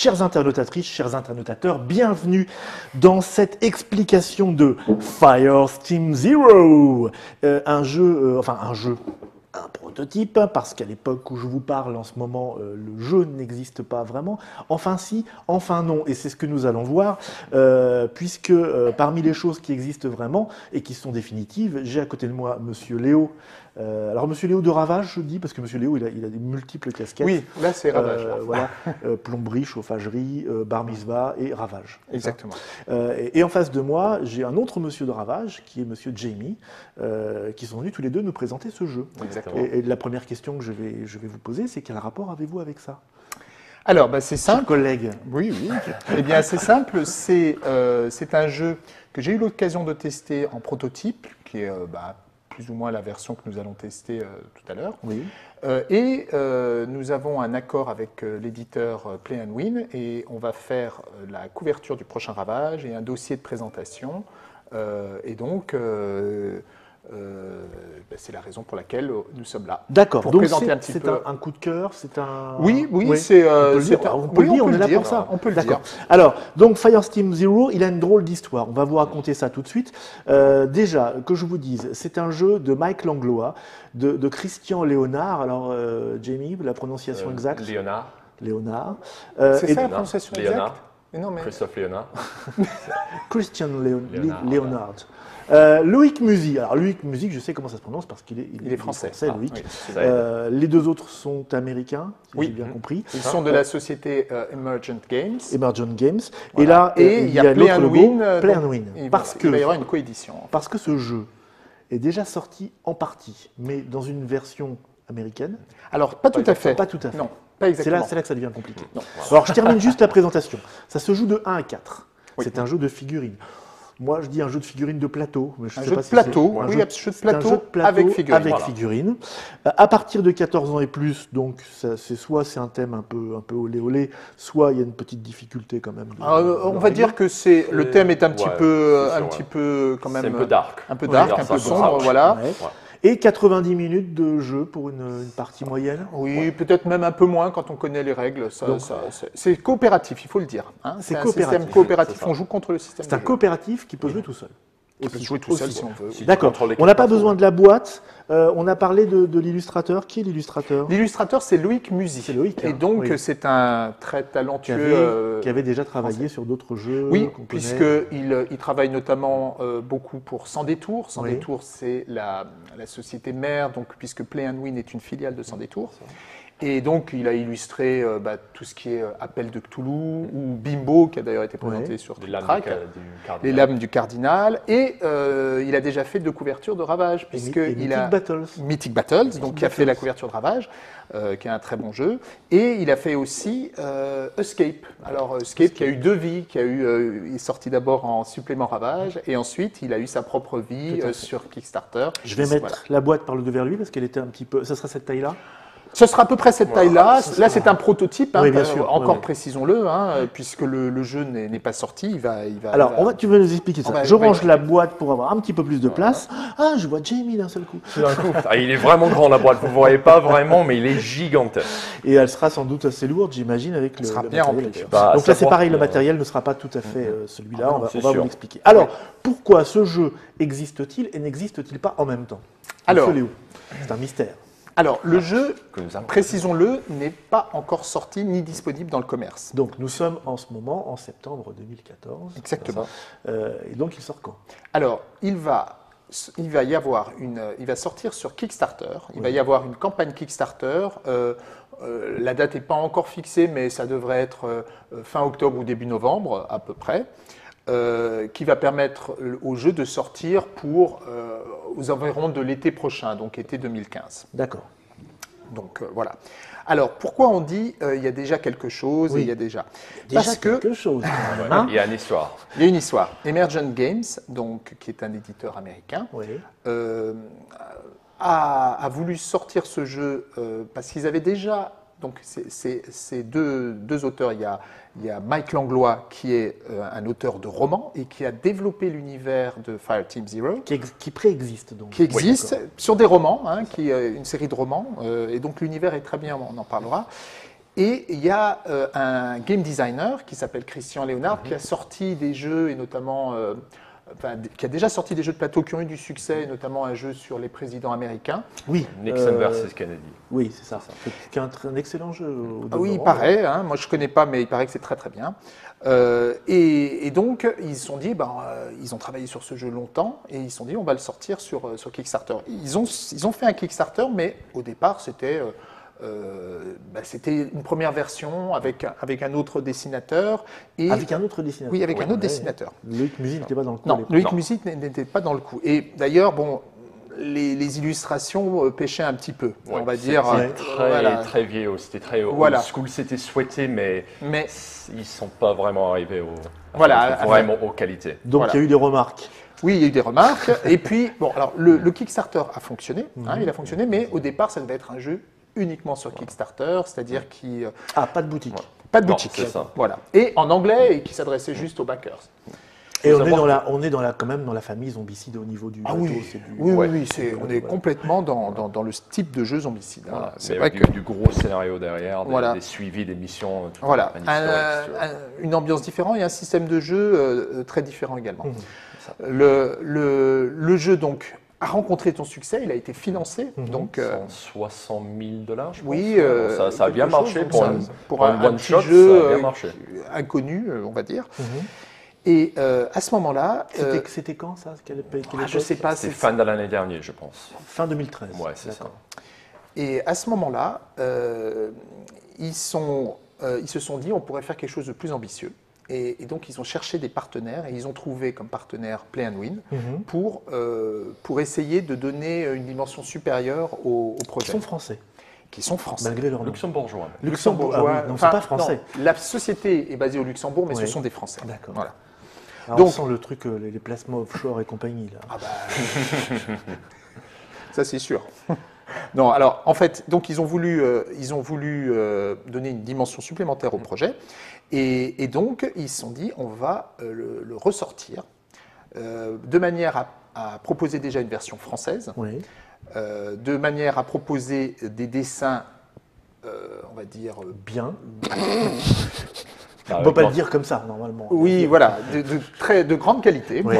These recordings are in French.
Chères internautatrices, chers internautateurs, bienvenue dans cette explication de Firestorm Zero, un prototype, parce qu'à l'époque où je vous parle en ce moment, le jeu n'existe pas vraiment. Enfin si, enfin non, et c'est ce que nous allons voir, puisque parmi les choses qui existent vraiment et qui sont définitives, j'ai à côté de moi Monsieur Léo. Alors Monsieur Léo de Ravage, je dis, parce que Monsieur Léo, il a des multiples casquettes. Oui, là c'est Ravage. Voilà, plomberie, chauffagerie, bar mitzvah et Ravage. Exactement. Et en face de moi, j'ai un autre Monsieur de Ravage, qui est Monsieur Jamie, qui sont venus tous les deux nous présenter ce jeu. Exactement. Et la première question que je vais vous poser, c'est quel rapport avez-vous avec ça? Alors, c'est simple. Chers collègues. Oui, oui. Eh bien, c'est simple. C'est un jeu que j'ai eu l'occasion de tester en prototype, qui est plus ou moins la version que nous allons tester tout à l'heure. Oui. Nous avons un accord avec l'éditeur Play and Win et on va faire la couverture du prochain Ravage et un dossier de présentation. C'est la raison pour laquelle nous sommes là. D'accord. Pour donc présenter un petit c'est peu. un coup de cœur, c'est un. Oui, Ouais. c'est. On peut le dire, on est là pour ça. On peut le D'accord. dire. Alors, donc Firestorm Zero, il a une drôle d'histoire. On va vous raconter ça tout de suite. Déjà, que je vous dise, c'est un jeu de Mike Langlois, de Christian Léonard. Alors, Jamie, la prononciation exacte? Léonard. C'est ça la prononciation Léonard. exacte? Non, mais... Christophe Léonard. Christian Léonard. Léonard. Loïc Musy. Alors Loïc Musy, je sais comment ça se prononce parce qu'il est français. Loïc. Oui, ça aide. Les deux autres sont américains, si Oui. j'ai bien compris. Ils sont de la société Emergent Games. Emergent Games. Voilà. Et là, il y a Play and l'autre Win. logo, Play and Win. Il va y avoir une coédition. Parce que ce jeu est déjà sorti en partie, mais dans une version américaine. Alors, pas tout à fait. Pas tout à fait. Non, pas exactement. C'est là que ça devient compliqué. Non. Alors, je termine juste la présentation. Ça se joue de 1 à 4. Oui. C'est un jeu de figurines. Moi, je dis un jeu de figurines de plateau. Mais je Un sais jeu pas de si plateau, c'est- oui, jeu- un jeu de c'est un plateau jeu de plateau avec figurines. avec Voilà. figurines. À partir de 14 ans et plus, donc soit c'est un thème un peu olé olé, soit il y a une petite difficulté quand même. On va dire que le thème est un petit Ouais, peu, c'est sûr, quand même. C'est un peu dark. Un peu dark, Ouais, un peu ça sombre, rappe. voilà. Ouais. Et 90 minutes de jeu pour une partie moyenne. Oui, peut-être même un peu moins quand on connaît les règles. C'est coopératif, il faut le dire. Hein. C'est un coopératif, système coopératif. c'est ça. On joue contre le système. C'est un de jeu. coopératif qui peut jouer tout seul. On peut jouer tout seul si on veut. Si tu D'accord. contrôles l'équipe On n'a pas partout. besoin de la boîte. On a parlé de l'illustrateur. Qui est l'illustrateur? L'illustrateur, c'est Loïc Musy. C'est Loïc, Et hein. donc, Oui. c'est un très Qui talentueux. avait déjà travaillé sur d'autres jeux. Oui, qu'on connaît. puisqu'il travaille notamment beaucoup pour Sans Détour. Sans Oui. Détour, c'est la société mère, donc, puisque Play and Win est une filiale de Sans Détour. Et donc, il a illustré tout ce qui est Appel de Cthulhu ou Bimbo, qui a d'ailleurs été présenté sur Les lames Track. du cardinal. Les lames du cardinal. Et il a déjà fait 2 couvertures de Ravage, Et puisqu'il Mythic a Battles. Mythic Battles, donc qui a fait la couverture de Ravage, qui est un très bon jeu. Et il a fait aussi Escape. Alors Escape qui a eu 2 vies, il est sorti d'abord en supplément Ravage, et ensuite il a eu sa propre vie Tout à fait. sur Kickstarter. Je vais Voilà. mettre la boîte par le devers lui parce qu'elle était un petit peu. Ça sera cette taille-là. Ce sera à peu près cette taille-là. ce Là, sera- c'est un prototype. Hein, Oui, bien sûr. Encore Oui, oui. précisons-le, hein, puisque le jeu n'est pas sorti. Alors, tu veux nous expliquer ça. On va- Je on va range y la boîte pour avoir un petit peu plus de place. Ah, je vois Jamie d'un seul coup. Tout d'un coup. Ah, il est vraiment grand la boîte. Vous ne voyez pas vraiment, mais il est gigantesque. Et elle sera sans doute assez lourde, j'imagine, avec le sera le bien matériel. remplie. Bah, Donc là, c'est savoir pareil, le qu'il y a- matériel ne sera pas tout à fait celui-là. On va c'est vous sûr. l'expliquer. Alors, pourquoi ce jeu existe-t-il et n'existe-t-il pas en même temps? Alors- Monsieur Léo, c'est un mystère. Alors, le jeu, Que nous avons. précisons-le, n'est pas encore sorti ni disponible dans le commerce. Donc, nous sommes en ce moment en septembre 2014. Exactement. Et donc, il sort quand? Alors, il va sortir sur Kickstarter. Il va y avoir une campagne Kickstarter. La date n'est pas encore fixée, mais ça devrait être fin octobre ou début novembre à peu près, qui va permettre au jeu de sortir aux environs de l'été prochain, donc été 2015. D'accord. Donc voilà. Alors, pourquoi on dit il y a déjà quelque chose Oui. et il y a déjà Déjà Parce que quelque chose. quand même, Ouais, hein. il y a une histoire. il y a une histoire. Emergent Games, donc, qui est un éditeur américain, Oui. a voulu sortir ce jeu parce qu'ils avaient déjà. Donc, ces deux auteurs. Il y a Mike Langlois, qui est un auteur de romans et qui a développé l'univers de Firestorm Zero, Qui préexiste donc. qui existe d'accord. sur des romans, hein, une série de romans. Et donc, l'univers est très bien, on en parlera. Et il y a un game designer qui s'appelle Christian Léonard qui a sorti des jeux, et notamment, qui a déjà sorti des jeux de plateau qui ont eu du succès, et notamment un jeu sur les présidents américains. Oui. Nixon versus Kennedy. Oui, c'est ça. C'est un excellent jeu. Oui, il paraît. Hein, moi, je ne connais pas, mais il paraît que c'est très très bien. Et donc, ils se sont dit, ils ont travaillé sur ce jeu longtemps, et ils se sont dit, on va le sortir sur Kickstarter. Ils ont fait un Kickstarter, mais au départ, c'était une première version avec un autre dessinateur. Et avec un autre dessinateur. Oui, avec un autre dessinateur. Loïc Musil n'était pas dans le coup. Non, Loïc Musil n'était pas dans le coup. Et d'ailleurs, bon, les illustrations pêchaient un petit peu, on va dire. Très vieillot, c'était très old school, c'était souhaité, mais ils ne sont pas vraiment arrivés aux qualités. Donc il y a eu des remarques. Oui, il y a eu des remarques. Et puis, bon, alors le Kickstarter a fonctionné, il a fonctionné, mais au départ, ça devait être un jeu uniquement sur Kickstarter, c'est-à-dire qui... pas de boutique. Pas de boutique, c'est ça. Voilà. Et en anglais, et qui s'adressait juste aux backers. Et on est quand même dans la famille zombicide au niveau du bateau. On est complètement dans le type de jeu zombicide. Voilà. C'est vrai que du gros scénario derrière, des suivis, des missions. Voilà, une ambiance différente et un système de jeu très différent également. Le jeu donc a rencontré ton succès, il a été financé. Donc, 160 000 $, je pense. Oui, ça a bien marché pour un one-shot jeu inconnu, on va dire. Et à ce moment-là... C'était quand ça? Je ne sais pas. C'est fin de l'année dernière, je pense. Fin 2013. Ouais, c'est ça. Et à ce moment-là, ils se sont dit on pourrait faire quelque chose de plus ambitieux. Et donc, ils ont cherché des partenaires et ils ont trouvé comme partenaire Play and Win pour essayer de donner une dimension supérieure au projet. Qui sont français. Malgré leur nom. Luxembourgeois. Luxembourgeois. Non, c'est pas français. Non, la société est basée au Luxembourg, mais ce sont des Français. D'accord. Voilà. Alors, on sent le truc, les placements offshore et compagnie, là. Ça, c'est sûr. Non, alors, en fait, donc, ils ont voulu donner une dimension supplémentaire au projet. Et donc, ils se sont dit, on va le ressortir de manière à proposer déjà une version française, de manière à proposer des dessins, on va dire, bien. On ne peut pas le dire comme ça, normalement. Oui, voilà, de grande qualité. Oui.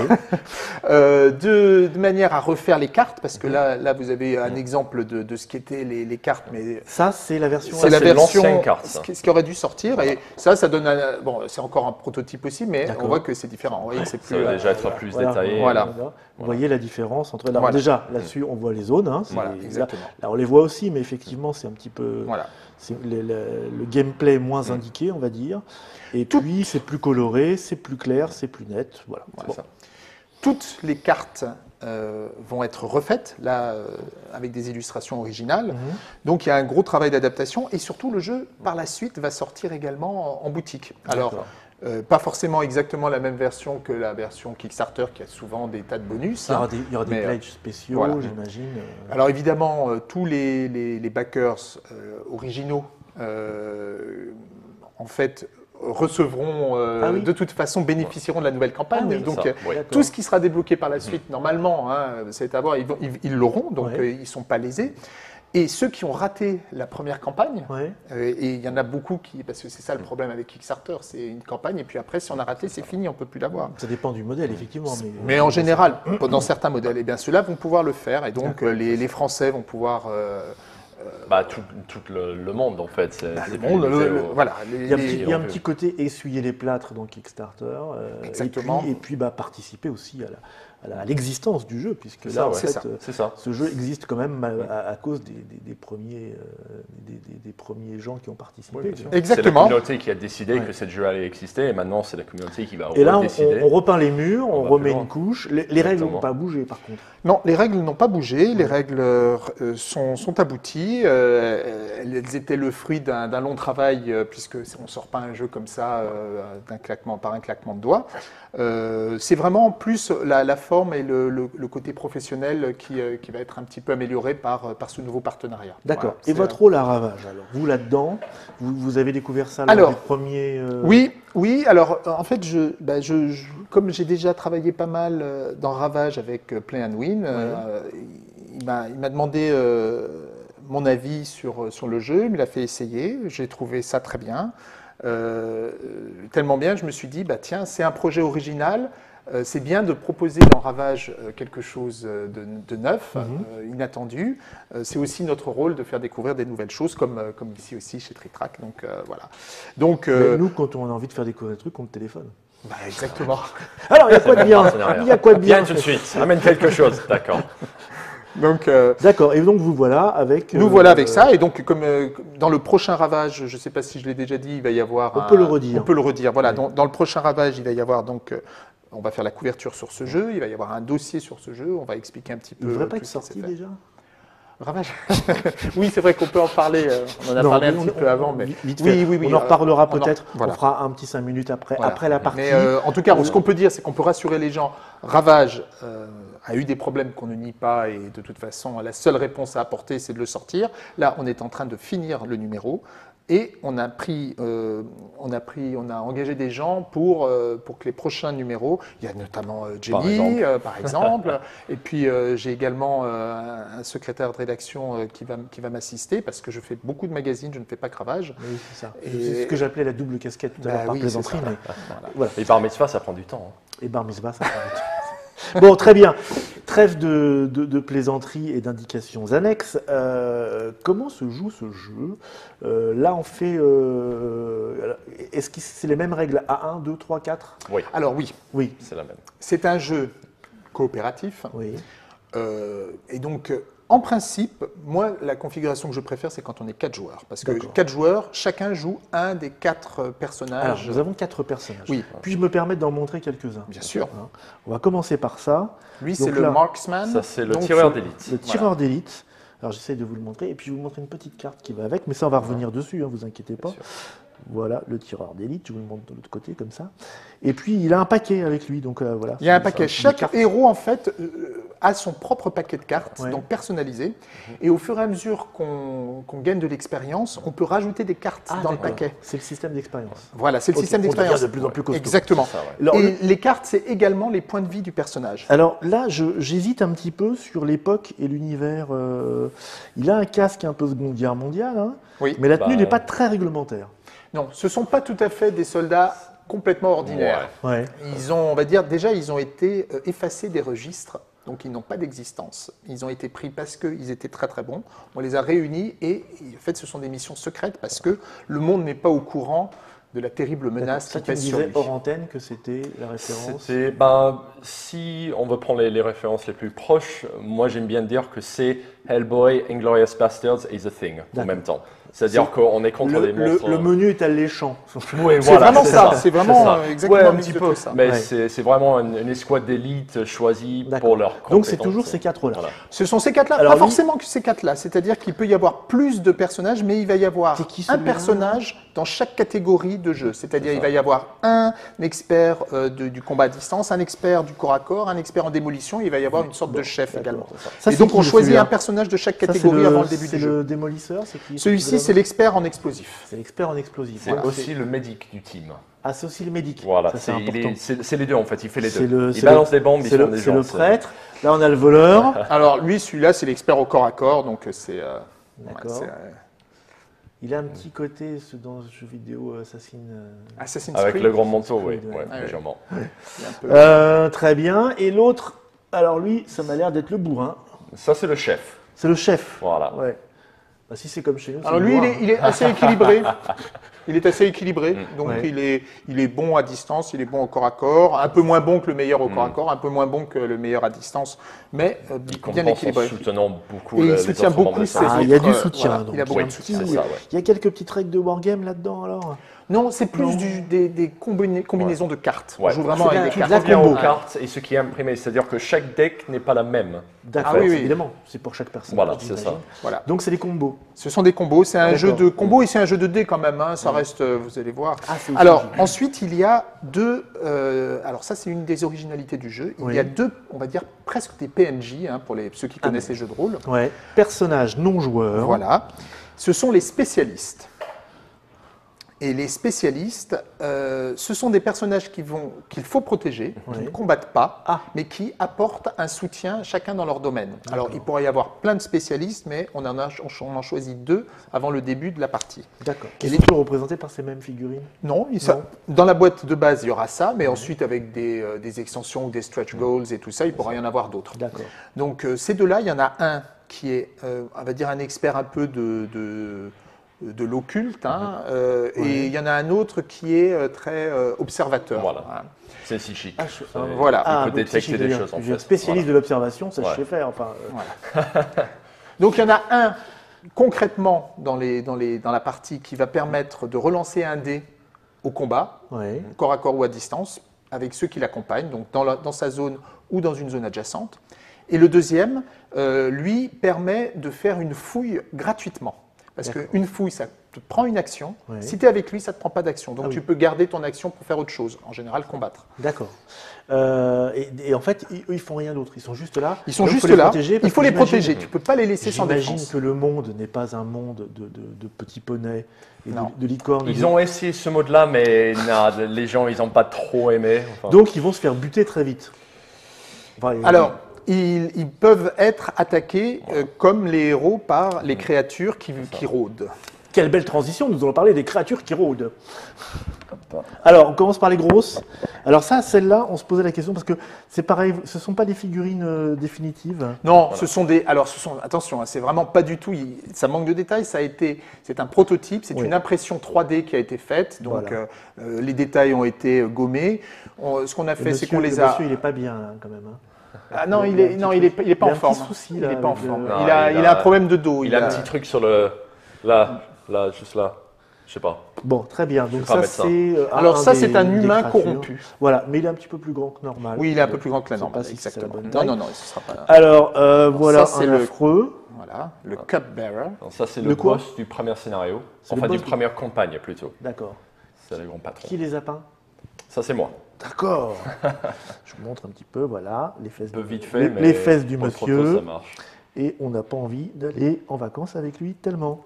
De manière à refaire les cartes, parce que là vous avez un exemple de ce qu'étaient les cartes. Mais ça, c'est la version... C'est la version carte, ce qui aurait dû sortir. Voilà. Et ça donne bon, c'est encore un prototype aussi, mais on voit que c'est différent. Vous voyez, c'est plus, ça va déjà être plus détaillé. Voilà. Vous voyez la différence entre... Alors, déjà, là-dessus, on voit les zones. Hein, exactement. Là, on les voit aussi, mais effectivement, c'est un petit peu... Voilà. Le gameplay est moins indiqué, on va dire. Et puis, c'est plus coloré, c'est plus clair, c'est plus net. Voilà. Ça. Toutes les cartes vont être refaites, là, avec des illustrations originales. Donc, il y a un gros travail d'adaptation. Et surtout, le jeu, par la suite, va sortir également en boutique. Alors, pas forcément exactement la même version que la version Kickstarter, qui a souvent des tas de bonus. Il y aura des pledges spéciaux, j'imagine. Alors, évidemment, tous les backers originaux, en fait, recevront, de toute façon, bénéficieront de la nouvelle campagne. Donc, tout ce qui sera débloqué par la suite, normalement, c'est à voir, ils l'auront, donc ils ne sont pas lésés. Et ceux qui ont raté la première campagne, et il y en a beaucoup parce que c'est ça le problème avec Kickstarter, c'est une campagne, et puis après, si on a raté, c'est fini, on ne peut plus l'avoir. Ça dépend du modèle, effectivement. Mais en général, dans certains modèles, eh bien, ceux-là vont pouvoir le faire, et donc les Français vont pouvoir... tout le monde en fait. Voilà. Il y a un petit côté essuyer les plâtres dans Kickstarter. Exactement. Et puis participer aussi à l'existence du jeu, puisque là, en fait, ce jeu existe quand même à cause des premiers gens qui ont participé. Exactement. C'est la communauté qui a décidé que ce jeu allait exister, et maintenant c'est la communauté qui va Et là, décider. on repeint les murs, on remet une couche. Les règles n'ont pas bougé, par contre. Non, les règles n'ont pas bougé. Les règles sont abouties. Elles étaient le fruit d'un long travail, puisque on ne sort pas un jeu comme ça par un claquement de doigts. C'est vraiment plus la forme et le côté professionnel qui va être un petit peu amélioré par ce nouveau partenariat. D'accord. Voilà, et votre rôle à Ravage, alors, vous là-dedans, vous avez découvert ça lors du premier... Oui. Alors, en fait, comme j'ai déjà travaillé pas mal dans Ravage avec Play and Win, il m'a demandé mon avis sur le jeu, il me l'a fait essayer, j'ai trouvé ça très bien. Tellement bien, je me suis dit, bah, tiens, c'est un projet original, c'est bien de proposer dans Ravage quelque chose de neuf, inattendu. C'est aussi notre rôle de faire découvrir des nouvelles choses, comme ici aussi chez Trick Track. Donc voilà. Donc, nous, quand on a envie de faire découvrir des trucs, on te téléphone. Bah, exactement. Alors, il y a quoi de bien? Il y a quoi de bien? Viens tout de suite, amène quelque chose, d'accord. D'accord, et donc vous voilà avec... Nous voilà avec ça, et donc comme dans le prochain Ravage, je ne sais pas si je l'ai déjà dit, il va y avoir... On peut le redire. On peut le redire, voilà. Oui. Dans le prochain Ravage, il va y avoir donc... on va faire la couverture sur ce jeu, il va y avoir un dossier sur ce jeu, on va expliquer un petit peu... Il ne devrait pas être sorti déjà? Ravage. Oui, c'est vrai qu'on peut en parler, on en a parlé un petit peu avant, mais... Vite fait. Oui, on en reparlera peut-être, on fera un petit 5 minutes après, voilà. Après la partie. Mais en tout cas, ce qu'on peut dire, c'est qu'on peut rassurer les gens, Ravage a eu des problèmes qu'on ne nie pas, et de toute façon, la seule réponse à apporter, c'est de le sortir. Là, on est en train de finir le numéro, et on a engagé des gens pour que les prochains numéros, il y a notamment Jenny, par exemple, et puis j'ai également un secrétaire de rédaction qui va m'assister, parce que je fais beaucoup de magazines, je ne fais pas que Ravage. Oui, c'est ça. C'est ce que j'appelais la double casquette tout à l'heure par plaisanterie. Mais... Voilà. Et Bar Mitzvah, ça prend du temps. Et Bar Mitzvah, ça prend du temps. Bon, très bien. Trêve de plaisanterie et d'indications annexes. Comment se joue ce jeu? Là, on fait... Est-ce que c'est les mêmes règles à 1, 2, 3, 4? Oui. Alors oui. Oui. C'est la même. C'est un jeu coopératif. Oui. Et donc... En principe, moi, la configuration que je préfère, c'est quand on est 4 joueurs. Parce que 4 joueurs, chacun joue un des 4 personnages. Alors, nous avons 4 personnages. Oui. Puis-je me permettre d'en montrer quelques-uns? Bien sûr. On va commencer par ça. Lui, c'est le marksman. Ça, c'est le tireur d'élite. Le tireur d'élite. Alors, j'essaie de vous le montrer. Et puis, je vais vous montrer une petite carte qui va avec. Mais ça, on va revenir dessus, vous inquiétez pas. Voilà, le tireur d'élite. Je vous le montre de l'autre côté, comme ça. Et puis, il a un paquet avec lui. Donc, voilà. Il y a un paquet. Chaque héros, en fait... a son propre paquet de cartes, donc personnalisé. Et au fur et à mesure qu'on gagne de l'expérience, on peut rajouter des cartes dans le paquet. C'est le système d'expérience. Voilà, c'est le système d'expérience. De plus en plus costaud. Exactement. Ça, ouais. Alors, les cartes, c'est également les points de vie du personnage. Alors là, j'hésite un petit peu sur l'époque et l'univers. Il a un casque un peu Seconde Guerre mondiale, hein, mais la tenue n'est pas très réglementaire. Non, ce ne sont pas tout à fait des soldats complètement ordinaires. Ouais. Ils ont, on va dire, déjà, ils ont été effacés des registres. Donc, ils n'ont pas d'existence. Ils ont été pris parce qu'ils étaient très très bons. On les a réunis et en fait, ce sont des missions secrètes parce que le monde n'est pas au courant de la terrible menace qui pèse sur lui. Tu disais hors antenne que c'était la référence. Si on veut prendre les références les plus proches, moi j'aime bien dire que c'est Hellboy, Inglourious Basterds et The Thing en même temps. C'est-à-dire qu'on est contre des monstres. Le menu est alléchant. Oui, voilà, c'est vraiment ça. C'est vraiment exactement un petit peu ça. Mais c'est vraiment une escouade d'élite choisie pour leur compétences. Donc c'est toujours ces 4-là. Voilà. Ce sont ces 4-là. Pas forcément que ces 4-là. C'est-à-dire qu'il peut y avoir plus de personnages, mais il va y avoir un personnage dans chaque catégorie de jeu. C'est-à-dire il va y avoir un expert du combat à distance, un expert du corps à corps, un expert en démolition. Il va y avoir une sorte de chef également. Et donc on choisit un personnage de chaque catégorie avant le début du jeu. C'est le démolisseur. Celui-ci, c'est l'expert en explosif. C'est l'expert en explosif. C'est aussi le médic du team. Ah, c'est aussi le médic. Voilà, c'est les deux en fait, il fait les deux. Il balance des bombes, il fait des gens. C'est le prêtre, là on a le voleur. Alors lui, celui-là, c'est l'expert au corps à corps, donc c'est... D'accord. Il a un petit côté dans ce jeu vidéo Assassin's Creed. Avec le grand manteau, oui, légèrement. Très bien. Et l'autre, alors lui, ça m'a l'air d'être le bourrin. Ça, c'est le chef. C'est le chef. Voilà. Ouais. Bah, si c'est comme chez nous. Alors lui, il est assez équilibré. Il est assez équilibré, donc il est bon à distance, il est bon au corps à corps, un peu moins bon que le meilleur au corps à corps, un peu moins bon que le meilleur à distance, mais bien équilibré. En soutenant beaucoup. Et il soutient beaucoup ses autres. Il y a du soutien. Voilà, il a beaucoup de soutien. Il y a quelques petites règles de wargame là-dedans alors? Non, c'est plus des combinaisons de cartes. On joue vraiment avec des cartes. Aux cartes et ce qui est imprimé, c'est-à-dire que chaque deck n'est pas la même. D'accord, évidemment, c'est pour chaque personne. Voilà, c'est ça. Voilà. Donc c'est des combos. Ce sont des combos, c'est un jeu de combos et c'est un jeu de dés quand même, hein. Ça reste, vous allez voir. Alors ensuite, il y a deux, alors ça c'est une des originalités du jeu, il y a deux, on va dire presque des PNJ, hein, pour ceux qui connaissent les jeux de rôle. Personnages non joueurs. Voilà, ce sont les spécialistes. Et les spécialistes, ce sont des personnages qu'il faut protéger, qui ne combattent pas, mais qui apportent un soutien chacun dans leur domaine. Alors, il pourrait y avoir plein de spécialistes, mais on en choisit 2 avant le début de la partie. D'accord. Qui sont toujours représentés par ces mêmes figurines? Non, dans la boîte de base, il y aura ça, mais ensuite, avec des extensions ou des stretch goals et tout ça, il pourra y en avoir d'autres. D'accord. Donc, ces 2-là, il y en a un qui est, on va dire, un expert un peu de l'occulte, hein, et il y en a un autre qui est très observateur. Voilà. Hein. C'est psychique. Voilà. Il peut détecter des choses en fait. Spécialiste de l'observation, ça je sais faire. Enfin, Voilà. Donc il y en a un concrètement dans la partie qui va permettre de relancer un dé au combat, corps à corps ou à distance, avec ceux qui l'accompagnent, donc dans sa zone ou dans une zone adjacente. Et le deuxième, lui, permet de faire une fouille gratuitement. Parce qu'une fouille, ça te prend une action. Si tu es avec lui, ça ne te prend pas d'action. Donc tu peux garder ton action pour faire autre chose, en général combattre. D'accord. Et en fait, eux, ils font rien d'autre. Ils sont juste là. Ils sont juste là. Il faut les protéger. Tu ne peux pas les laisser sans défense. J'imagine que le monde n'est pas un monde de petits poneys et de licornes. Ils ont essayé ce mode-là, mais les gens, ils n'ont pas trop aimé. Enfin. Donc, ils vont se faire buter très vite. Enfin, alors, ils peuvent être attaqués comme les héros par les créatures qui rôdent. Quelle belle transition, nous allons parler des créatures qui rôdent. Alors, on commence par les grosses. Alors ça, celle-là, on se posait la question parce que c'est pareil, ce ne sont pas des figurines définitives. Non, voilà. Ce sont attention, hein, c'est vraiment pas du tout, ça manque de détails, c'est un prototype, c'est une impression 3D qui a été faite, donc les détails ont été gommés. Ce qu'on a fait, c'est qu'on les a... Monsieur, il n'est pas bien, hein, quand même. Hein. Ah non, il est pas en forme. Il est pas en forme. Il a un problème de dos. Il a un petit truc sur le... Là, juste là. Je sais pas. Bon, très bien. Donc ça, c'est alors ça, c'est un humain corrompu. Voilà, mais il est un petit peu plus grand que normal. Oui, il est un peu plus grand que la normale. Exactement. Non, ce sera pas. Alors, voilà, c'est le affreux. Voilà, le Cupbearer. Ça, c'est le boss du premier scénario. Enfin, du première campagne plutôt. D'accord. C'est le grand patron. Qui les a peints? Ça, c'est moi. D'accord. Je vous montre un petit peu, voilà, les fesses. Vite fait, mais les fesses du monsieur. Ça marche. Et on n'a pas envie d'aller en vacances avec lui tellement.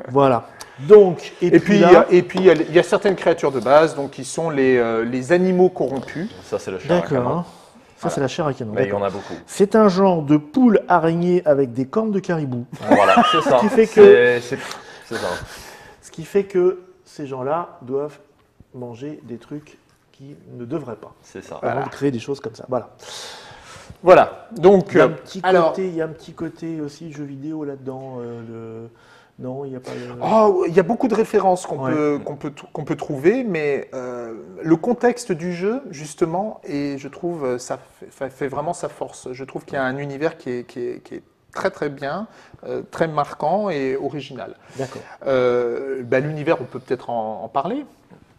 Voilà. Donc, et puis il y a certaines créatures de base, donc qui sont les animaux corrompus. Ça, c'est le chair à canon. D'accord. Ça, c'est la chair à canon. Mais il y en a beaucoup. C'est un genre de poule araignée avec des cornes de caribou. Voilà, c'est ça. C'est ça. Ce qui fait que ces gens-là doivent manger des trucs qui ne devraient pas. C'est ça. Avant de créer des choses comme ça. Voilà. Voilà. Donc, il y a un petit côté aussi jeu vidéo là-dedans. Non, il n'y a pas. Il y a beaucoup de références qu'on peut trouver, mais le contexte du jeu, justement, et je trouve ça fait vraiment sa force. Je trouve qu'il y a un univers qui est très très bien, très marquant et original. D'accord. L'univers, on peut peut-être en parler.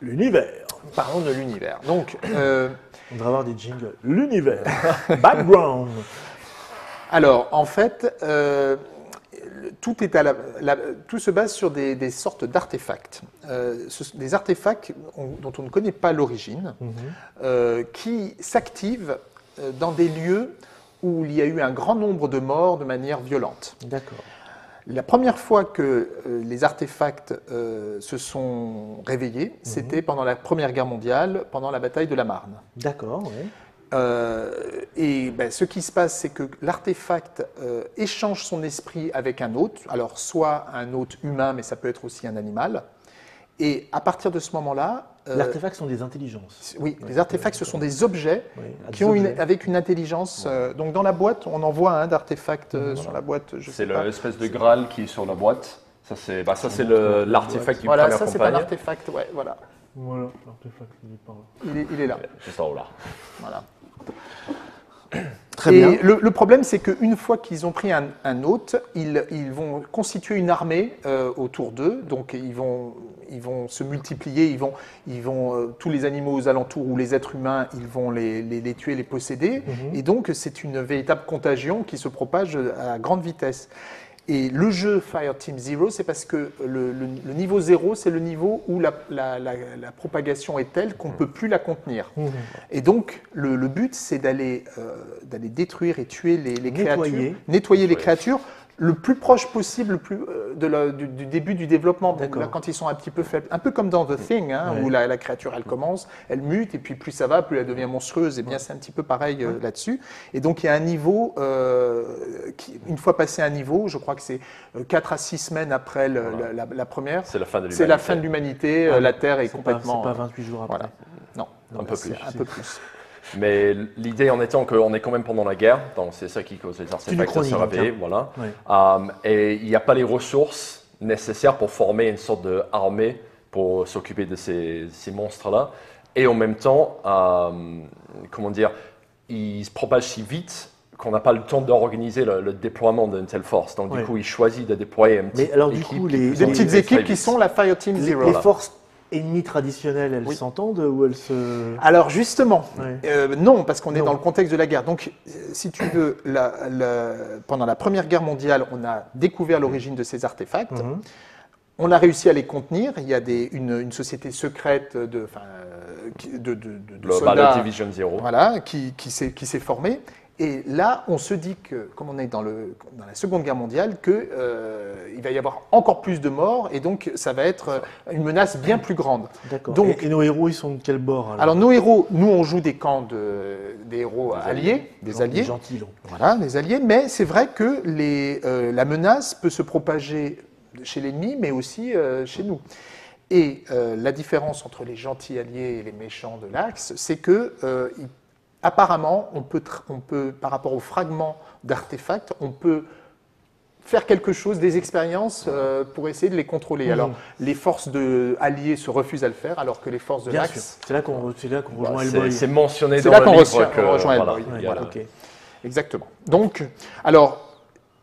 L'univers. Parlons de l'univers. Donc, on devrait avoir des jingles. L'univers. Background. Alors, en fait, tout se base sur des sortes d'artefacts. Des artefacts dont on ne connaît pas l'origine, qui s'activent dans des lieux où il y a eu un grand nombre de morts de manière violente. D'accord. La première fois que les artefacts se sont réveillés, c'était pendant la Première Guerre mondiale, pendant la bataille de la Marne. D'accord, oui. Ce qui se passe, c'est que l'artefact échange son esprit avec un hôte, alors soit un hôte humain, mais ça peut être aussi un animal. Et à partir de ce moment-là... les artefacts sont des intelligences. Oui, les artefacts, ce sont des objets avec une intelligence. Donc dans la boîte, on en voit un d'artefact sur la boîte. C'est l'espèce de Graal qui est sur la boîte. Ça, c'est l'artefact du premier campagne. Voilà, ça c'est un artefact, voilà. Voilà, l'artefact, il est il est là. Juste en haut là. Voilà. Très bien. Le problème, c'est qu'une fois qu'ils ont pris un hôte, ils vont constituer une armée autour d'eux. Donc, ils vont se multiplier. Tous les animaux aux alentours ou les êtres humains, ils vont les tuer, les posséder. Et donc, c'est une véritable contagion qui se propage à grande vitesse. Et le jeu Fireteam Zero, c'est parce que le niveau 0, c'est le niveau où la propagation est telle qu'on ne peut plus la contenir. Et donc, le but, c'est d'aller détruire et tuer les créatures, nettoyer les créatures, le plus proche possible du début du développement. Donc là, quand ils sont un petit peu faibles, un peu comme dans The Thing, hein, où la créature, elle commence, elle mute, et puis plus ça va, plus elle devient monstrueuse. Et bien, c'est un petit peu pareil là-dessus. Et donc, il y a un niveau, une fois passé un niveau, je crois que c'est 4 à 6 semaines après la première. C'est la fin de l'humanité. C'est la fin de l'humanité, la Terre est complètement... C'est pas 28 jours après. Voilà. Non, un peu plus. Un peu plus. Mais l'idée en étant qu'on est quand même pendant la guerre, donc c'est ça qui cause les artefacts à se réveiller, voilà. Et il n'y a pas les ressources nécessaires pour former une sorte d'armée pour s'occuper de ces monstres-là. Et en même temps, comment dire, ils se propagent si vite qu'on n'a pas le temps d'organiser le déploiement d'une telle force. Donc du coup, ils choisissent de déployer une petite équipe. Des petites équipes qui sont la Fire Team Zero. Les forces ennemies traditionnelles, elles s'entendent ou elles se... Alors justement, non, parce qu'on est dans le contexte de la guerre. Donc, si tu veux, pendant la Première Guerre mondiale, on a découvert l'origine de ces artefacts. On a réussi à les contenir. Il y a une société secrète de soldats, Division Zero. Voilà, qui s'est formée. Et là, on se dit que, comme on est dans la Seconde Guerre mondiale, qu'il va y avoir encore plus de morts, et donc ça va être une menace bien plus grande. D'accord. Donc, et nos héros, ils sont de quel bord alors nos héros, nous, on joue des camps des héros alliés, des alliés. Gentils, donc. Voilà, des alliés. Mais c'est vrai que la menace peut se propager chez l'ennemi, mais aussi chez nous. Et la différence entre les gentils alliés et les méchants de l'Axe, c'est que apparemment, on peut, par rapport aux fragments d'artefacts, on peut faire quelque chose, des expériences pour essayer de les contrôler. Alors, les forces alliées se refusent à le faire, alors que les forces de l'Axe... C'est là qu'on rejoint Hellboy. C'est mentionné dans le livre que... On rejoint Hellboy. Voilà. Exactement. Donc, alors...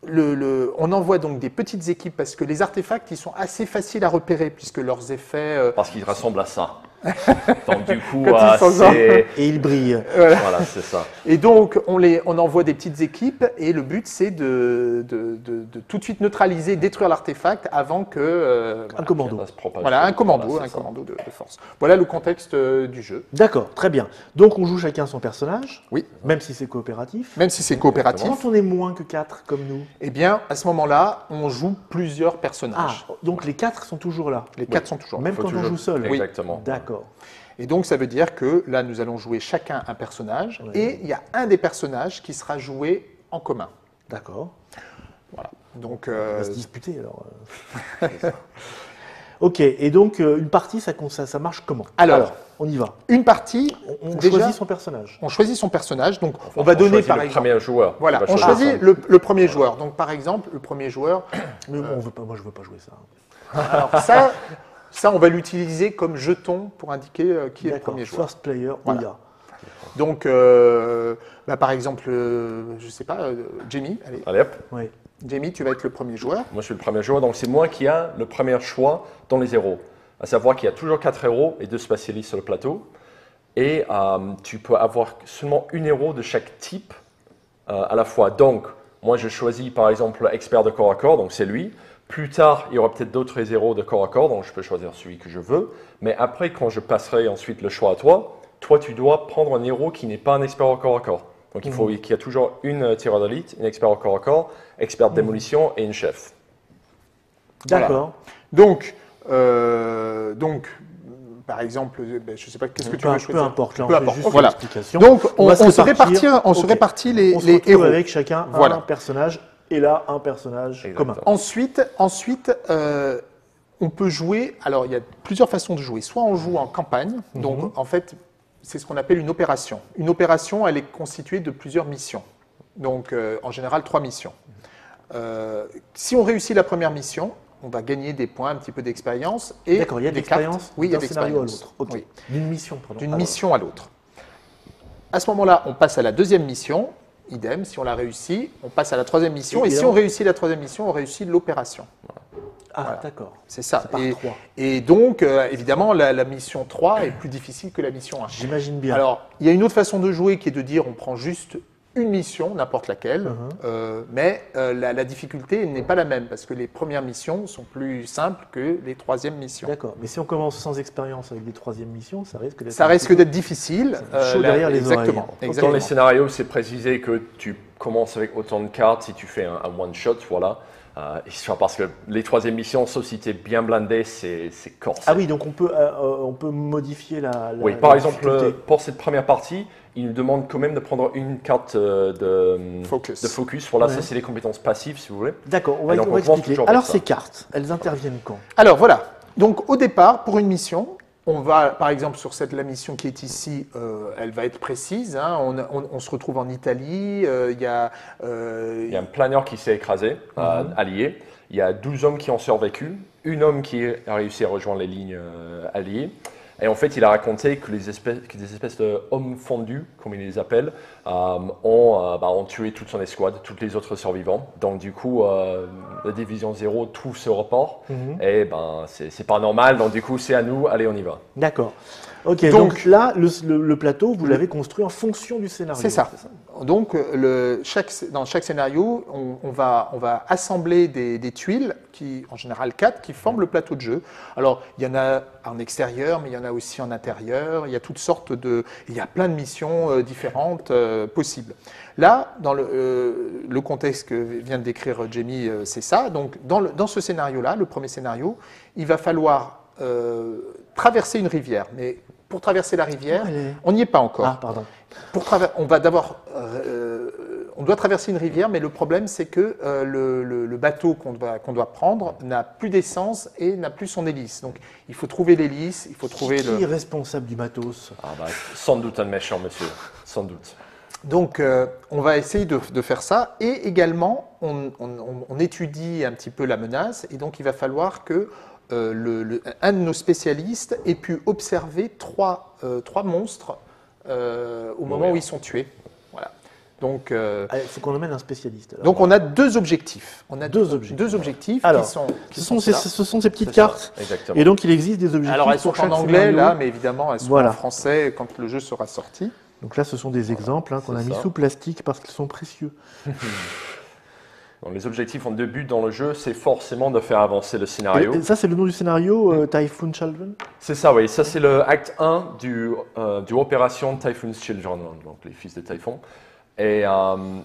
on envoie donc des petites équipes parce que les artefacts, ils sont assez faciles à repérer puisque leurs effets... Parce qu'ils ressemblent à ça. Donc du coup, et ils brillent. Voilà, c'est ça. Et donc, on envoie des petites équipes et le but, c'est de tout de suite neutraliser, détruire l'artefact avant que... un commando. Voilà, un commando de force. Voilà le contexte du jeu. D'accord, très bien. Donc, on joue chacun son personnage. Oui. Même si c'est coopératif. Même si c'est coopératif. Quand on est moins que 4 comme nous. Eh bien, à ce moment-là, on joue plusieurs personnages. Ah, donc les 4 sont toujours là. Les 4 sont toujours là. Même quand on joue seul. Exactement. D'accord. Et donc, ça veut dire que là, nous allons jouer chacun un personnage, et il y a un des personnages qui sera joué en commun. D'accord. Voilà. Donc, on va se disputer alors. Ok, et donc une partie, ça marche comment? Alors, on y va. Une partie, on choisit son personnage. On choisit son personnage, donc on va donner par exemple... le premier joueur. Voilà, on choisit le premier joueur. Donc par exemple, le premier joueur... Mais moi, je ne veux pas jouer ça. Alors ça, on va l'utiliser comme jeton pour indiquer qui est le premier joueur. First player, voilà. Donc, par exemple, je ne sais pas, Jamie, allez hop. Oui. Jamie, tu vas être le premier joueur. Moi, je suis le premier joueur, donc c'est moi qui a le premier choix dans les héros. À savoir qu'il y a toujours 4 héros et 2 spécialistes sur le plateau. Et tu peux avoir seulement un héros de chaque type à la fois. Donc, moi, je choisis par exemple expert de corps à corps, donc c'est lui. Plus tard, il y aura peut-être d'autres héros de corps à corps, donc je peux choisir celui que je veux. Mais après, quand je passerai ensuite le choix à toi, tu dois prendre un héros qui n'est pas un expert au corps à corps. Donc, il faut qu'il y ait toujours une tireur d'élite, une expert au corps à corps, expert de démolition et une chef. D'accord. Voilà. Donc, par exemple, je ne sais pas, qu'est-ce que tu veux choisir? Peu importe, là, peu importe. Juste voilà. Donc, on se répartit les héros. Avec chacun un personnage, et là, un personnage commun. Ensuite, on peut jouer, alors il y a plusieurs façons de jouer. Soit on joue en campagne, donc en fait, c'est ce qu'on appelle une opération. Une opération, elle est constituée de plusieurs missions. Donc, en général, 3 missions. Si on réussit la première mission, on va gagner des points, un petit peu d'expérience. D'accord, il y a de l'expérience. Oui, il y a d'un scénario à l'autre. Oui. D'une mission, pardon. D'une mission à l'autre. À ce moment-là, on passe à la deuxième mission. Idem, si on l'a réussi, on passe à la troisième mission. Et si on réussit la troisième mission, on réussit l'opération. Ah, voilà. D'accord. C'est ça. C'est et donc, évidemment, la mission 3 est plus difficile que la mission 1. J'imagine bien. Alors, il y a une autre façon de jouer qui est de dire on prend juste une mission, n'importe laquelle, mais la difficulté n'est pas la même parce que les premières missions sont plus simples que les troisièmes missions. D'accord, mais si on commence sans expérience avec des troisièmes missions, ça risque d'être... Ça risque d'être difficile. Chaud derrière les exactement, oreilles. exactement. Dans les scénarios, c'est précisé que tu commences avec autant de cartes si tu fais un one-shot, voilà. Parce que les troisièmes missions, sauf si tu es bien blindé, c'est corsé. Ah oui, donc on peut modifier la Oui, par la exemple, difficulté. pour cette première partie, il nous demande quand même de prendre une carte de focus. Voilà, Ouais. ça c'est les compétences passives, si vous voulez. D'accord, on va Et donc, on commence expliquer. toujours avec Alors ça. ces cartes, elles interviennent quand? Alors voilà, donc au départ, pour une mission, on va, par exemple, sur la mission qui est ici, elle va être précise. Hein, on se retrouve en Italie, il y a... Il y a un planeur qui s'est écrasé, allié. Il y a 12 hommes qui ont survécu, un homme qui a réussi à rejoindre les lignes alliées. Et en fait, il a raconté que des espèces de hommes fondus, comme il les appelle, ont tué toute son escouade, tous les autres survivants. Donc du coup, la division 0 trouve ce report. Et c'est pas normal, donc du coup, c'est à nous, allez, on y va. D'accord. Ok, donc là, le plateau, vous l'avez construit en fonction du scénario. C'est ça. Donc, dans chaque scénario, on va assembler des tuiles, en général 4, qui forment le plateau de jeu. Alors, il y en a en extérieur, mais il y en a aussi en intérieur. Il y a toutes sortes il y a plein de missions différentes possibles. Là, dans le contexte que vient de décrire Jamie, c'est ça. Donc, dans ce scénario-là, le premier scénario, il va falloir traverser une rivière. Mais pour traverser la rivière, on n'y est pas encore. Ah, pardon. On doit traverser une rivière, mais le problème, c'est que le bateau qu'on doit prendre n'a plus d'essence et n'a plus son hélice. Donc, il faut trouver l'hélice, il faut trouver Qui est responsable du matos? Sans doute un méchant, monsieur. Sans doute. Donc, on va essayer de faire ça. Et également, on étudie un petit peu la menace. Et donc, il va falloir que un de nos spécialistes ait pu observer trois monstres au moment où ils sont tués. Voilà. Donc, il faut qu'on emmène un spécialiste. Alors. Donc on a deux objectifs. On a deux objectifs. Alors, ce sont ces petites cartes. Exactement. Et donc il existe des objectifs. Alors elles sont pour chaque en anglais scénario. là, mais évidemment elles sont en français quand le jeu sera sorti. Donc là ce sont des exemples qu'on a mis sous plastique parce qu'ils sont précieux. Donc, les objectifs en deux buts dans le jeu, c'est forcément de faire avancer le scénario. Et ça c'est le nom du scénario, Typhoon Children? C'est ça, oui. Ça c'est le acte 1 du opération Typhoon's Children, donc les fils de Typhon. Et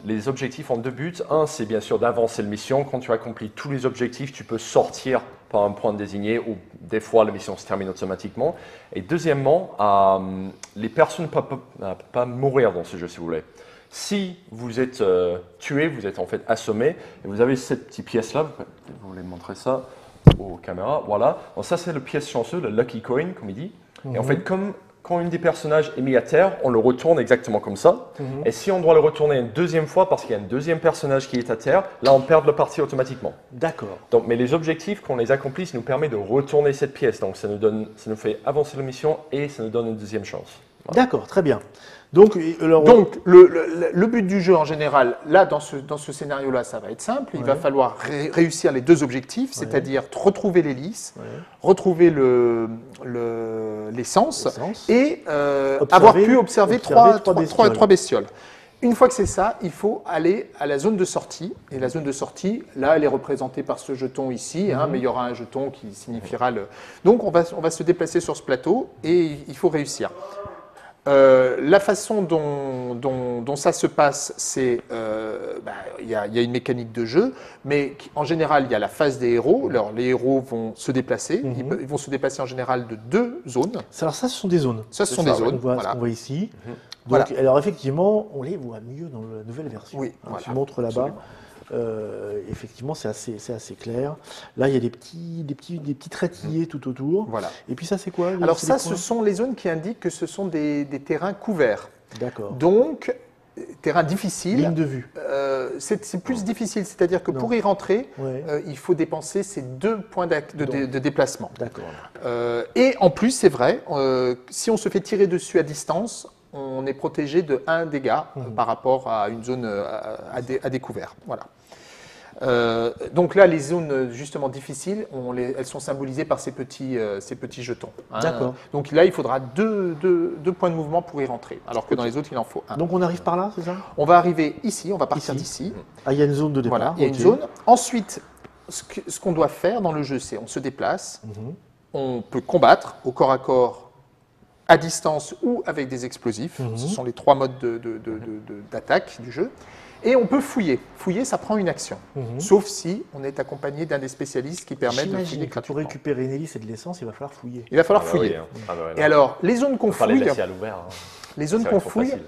les objectifs en deux buts, un, c'est bien sûr d'avancer la mission. Quand tu accomplis tous les objectifs, tu peux sortir par un point désigné ou des fois la mission se termine automatiquement. Et deuxièmement, les personnes ne peuvent pas mourir dans ce jeu si vous voulez. Si vous êtes tué, vous êtes en fait assommé, et vous avez cette petite pièce-là, vous voulez montrer ça aux caméras, voilà. Donc ça c'est le pièce chanceuse, le lucky coin comme il dit. Et en fait quand une des personnages est mis à terre, on le retourne exactement comme ça. Et si on doit le retourner une deuxième fois parce qu'il y a un deuxième personnage qui est à terre, là on perd le parti automatiquement. D'accord. Donc, mais les objectifs, quand on les accomplit, ça nous permet de retourner cette pièce. Donc ça nous fait avancer la mission et ça nous donne une deuxième chance. Voilà. D'accord, très bien. Donc le but du jeu en général, là dans ce scénario-là, ça va être simple. Il va falloir réussir les deux objectifs, c'est-à-dire retrouver l'hélice, retrouver l'essence et avoir pu observer trois bestioles. Une fois que c'est ça, il faut aller à la zone de sortie. Et la zone de sortie, là, elle est représentée par ce jeton ici, mais il y aura un jeton qui signifiera le... Donc on va se déplacer sur ce plateau et il faut réussir. La façon dont ça se passe, c'est il y a une mécanique de jeu, mais en général, il y a la phase des héros. Alors, les héros vont se déplacer. Ils vont se déplacer en général de deux zones. Alors ça, ce sont des zones. Ça, ce sont des zones. On voit, voilà. ce qu'on voit ici. Donc, voilà. Alors effectivement, on les voit mieux dans la nouvelle version. Oui, voilà. Je montre là-bas. Effectivement, c'est assez clair. Là, il y a des petits traitillés tout autour. Voilà. Et puis ça, c'est quoi? Alors ça, ce sont les zones qui indiquent que ce sont des terrains couverts. D'accord. Donc, terrain difficile. Ligne de vue. C'est plus difficile, c'est-à-dire que pour y rentrer, il faut dépenser ces 2 points de déplacement. D'accord. Et en plus, c'est vrai, si on se fait tirer dessus à distance, on est protégé de 1 dégât par rapport à une zone à découvert. Voilà. Donc là, les zones justement difficiles, elles sont symbolisées par ces petits jetons. Hein. D'accord. Donc là, il faudra deux points de mouvement pour y rentrer, alors que dans les autres, il en faut un. Donc on arrive par là, c'est ça? On va arriver ici, on va partir Ici. d'ici. Ah, il y a une zone de départ. Voilà, il y a une ok. zone. Ensuite, ce qu'on doit faire dans le jeu, c'est on se déplace, Mhm. on peut combattre au corps à corps, à distance ou avec des explosifs. Mhm. Ce sont les trois modes d'attaque du jeu. Et on peut fouiller. Fouiller, ça prend une action. Mhm. Sauf si on est accompagné d'un des spécialistes qui permet de fouiller J'imagine que pour gratuitement. récouper une hélice et de l'essence, il va falloir fouiller. Il va falloir Ah bah fouiller. oui, hein. Ah bah ouais, Et non. alors, les zones qu'on Faut pas les fouille, laisser à l'ouvert. Hein. les zones C'est qu'on trop fouille, facile.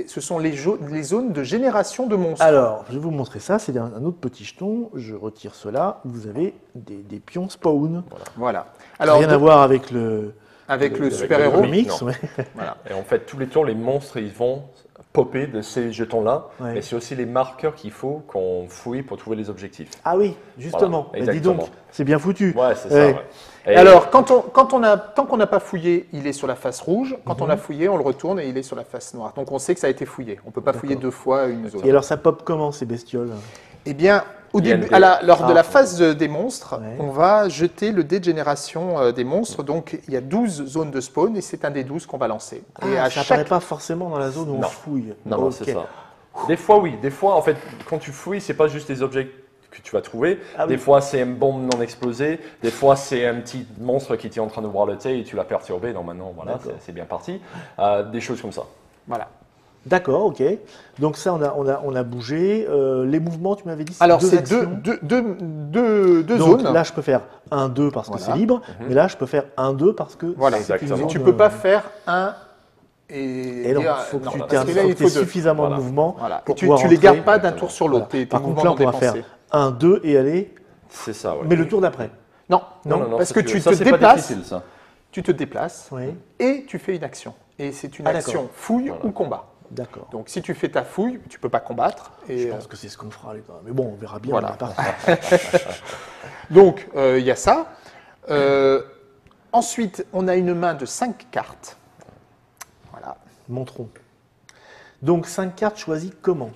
ce sont les zones de génération de monstres. Alors, je vais vous montrer ça. C'est un autre petit jeton. Je retire cela. Vous avez des pions spawn. Voilà. Alors, Rien à voir avec le avec le avec super-héros. le comics. non. Ouais. Voilà. Et en fait, tous les tours, les monstres, ils vont popper de ces jetons-là. Ouais. Mais c'est aussi les marqueurs qu'il faut qu'on fouille pour trouver les objectifs. Ah oui, justement. Voilà, Bah, dis donc, exactement. c'est bien foutu. Ouais, c'est Ouais. ça. Ouais. Et Alors, tant qu'on n'a pas fouillé, il est sur la face rouge. Quand on a fouillé, on le retourne et il est sur la face noire. Donc, on sait que ça a été fouillé. On ne peut pas fouiller deux fois une zone. Et alors, ça pop comment ces bestioles? Eh bien, au Il y a début, une- lors de Ah. la phase des monstres, Ouais. on va jeter le dé de génération des monstres. Donc, il y a 12 zones de spawn et c'est un des 12 qu'on va lancer. Et Ah, à ça chaque... apparaît pas forcément dans la zone où on Non. fouille. Non, non, Ok. c'est ça. Des fois, oui. Des fois, en fait, quand tu fouilles, c'est pas juste des objets que tu vas trouver. Ah oui. Des fois, c'est une bombe non explosée. Des fois, c'est un petit monstre qui était en train de boire le thé et tu l'as perturbé. Donc maintenant, voilà, D'accord. c'est bien parti. Des choses comme ça. Voilà. D'accord, ok. Donc ça, on a bougé. Les mouvements, tu m'avais dit, Alors, deux c'est actions. deux Donc zones. là, je peux faire 1-2 parce que Voilà. c'est libre. Mais là, je peux faire 1-2 parce que Voilà. c'est une Exactement. zone, Tu ne peux pas faire un et Et non, dire, il faut que non, tu parce aies que là, il faut deux. suffisamment Voilà. de mouvements Voilà. pour Et tu pouvoir ne les rentrer. gardes pas d'un tour sur l'autre. Voilà. Tes Par contre, mouvements là, on non pourra faire dépensés. 1-2 et aller, C'est ça, ouais. mais le tour d'après. Non, parce ça, que tu ça, te c'est pas déplaces, difficile, ça. tu te déplaces Oui, et tu fais une action. Et c'est une Ah, d'accord. action fouille Voilà. ou combat. d'accord. Donc si tu fais ta fouille, tu peux pas combattre. Et, Je pense que c'est ce qu'on fera, les gars. Mais bon, on verra bien. Voilà. on va pas- donc il y a ça. Ensuite, on a une main de 5 cartes. Voilà. Montrons. Donc 5 cartes choisies comment?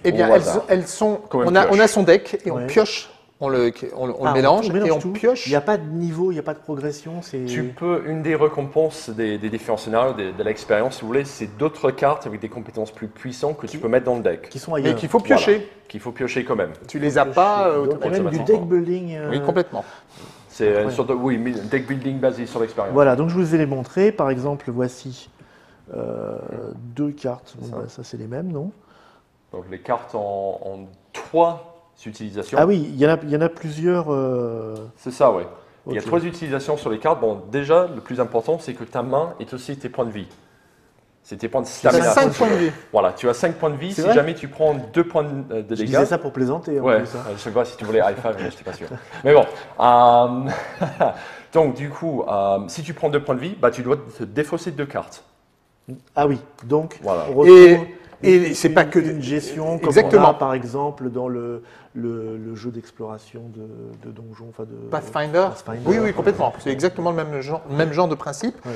Eh bien, Au hasard. elles sont. Comme une On a pioche. son deck et Ouais. on pioche. On le Ah, mélange on et on tout. pioche. Il n'y a pas de niveau, il n'y a pas de progression. C'est Tu peux, une des récompenses des différents scénarios, de l'expérience, si vous voulez, c'est d'autres cartes avec des compétences plus puissantes que tu peux mettre dans le deck. qui sont Mais ailleurs. qu'il faut piocher. Qu'il faut piocher quand même. Tu les as pas Donc, il y a même du automatiquement. deck building. Oui, complètement. C'est une Incroyable. sorte de oui, deck building basé sur l'expérience. Voilà, donc je vous ai les montrés. Par exemple, voici 2 cartes. Bon, ça. bah, ça, c'est les mêmes, non? Donc les cartes en 3 utilisations. Ah oui, il y en a plusieurs. C'est ça, oui. Il y a Ok. 3 utilisations sur les cartes. Bon, déjà, le plus important, c'est que ta main est aussi tes points de vie. C'est tes points de Tu as stamina. 5 points de vie. Voilà, tu as 5 points de vie. C'est Si vrai jamais tu prends 2 points de Je dégâts. disais ça pour plaisanter. En Ouais, plus, hein. je sais pas si tu voulais high five, mais je n'étais pas sûr. Mais bon, donc du coup, si tu prends 2 points de vie, bah, tu dois te défausser de 2 cartes. Ah oui, donc Voilà. on retrouve Et c'est pas que une gestion comme Exactement. on a, par exemple dans le jeu d'exploration de donjons, enfin de Pathfinder. Pathfinder. Oui, oui, complètement. C'est exactement le même genre de principe. Ouais.